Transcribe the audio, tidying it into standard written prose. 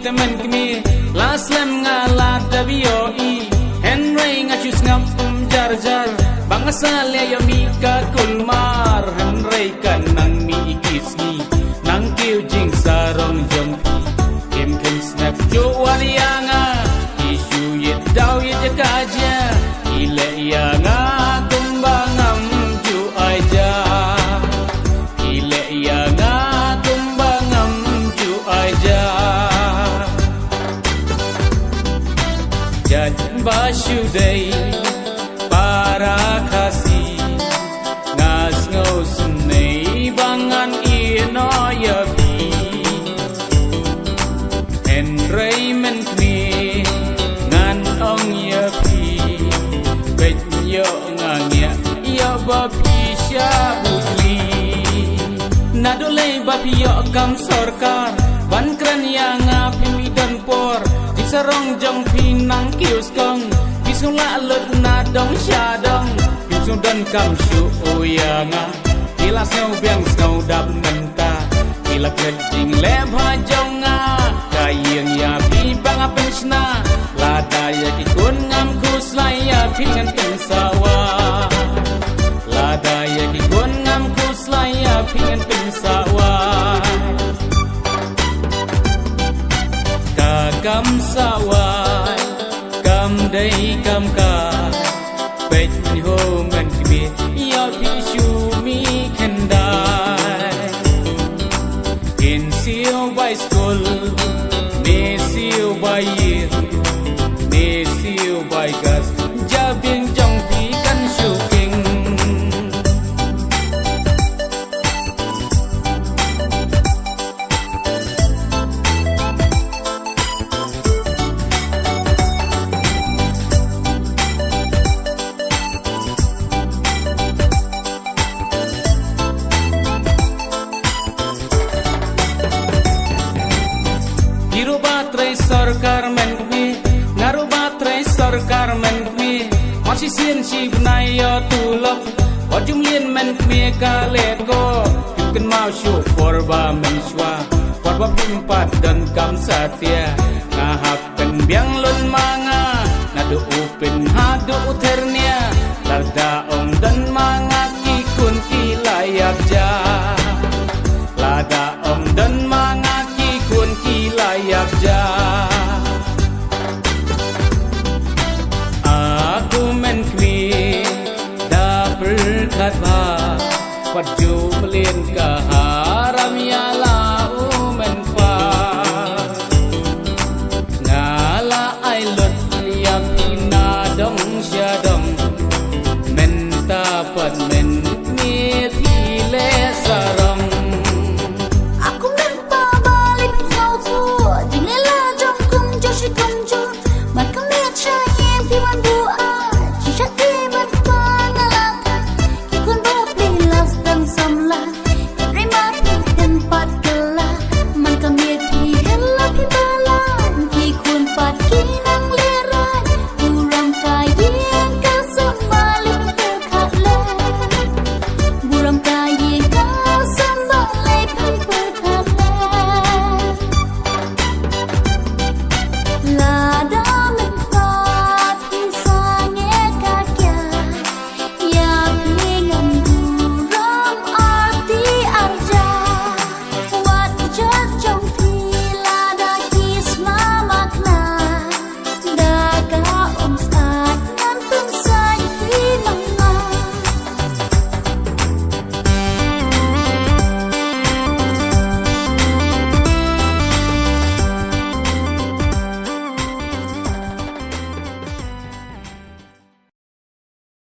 Teman Kmie las lem ngalat WOI Henry ngacus ngap jar bangsa le yo mika kulmar Henry kan nang mi ikisni nang kiu jing sarong jong kim kim snap jo warianga isu yet daw yet kaja ile yanga kumbangam ju aja ile yanga kumbangam ju aja Basyuday para kasih ngas ngosunay bangan inoyabi Henry men Kmie ngan ong yapi betyo ngangya ya bapi syabuli nadolay bapi yo kam sarkar ban kran yang api dan por sarong jong pinang kius kong bisula lut na dong sha dong bisu dan kam shu oyanga kilas ngau biang ngau dap menta kilak leding le bha jonga kayeng ya pi bang apensna lada ya ki kun ngam kuslai ya pingan pin sawa lada ya ki kun ngam kuslai ya pingan pin sawa kam sawai kam dai kam ka pet ho man Kmie ya pi shu mi kendai in siu by school ne siu by year ne siu by gas jabing jong pi kan shu king sarkar men Kmie ngaru batrai sarkar men Kmie masih sien si benai yo tulok wajum lien men Kmie kaleko yuken mau syu porba men shwa porba pimpat dan kam satya ngahak pen biang lun manga nadu upin hadu uternia larda ong dan manga kikun kilayak ja lada ong dan manga kikun kilayak ja Kmie dah berkat bah wajum lien kahar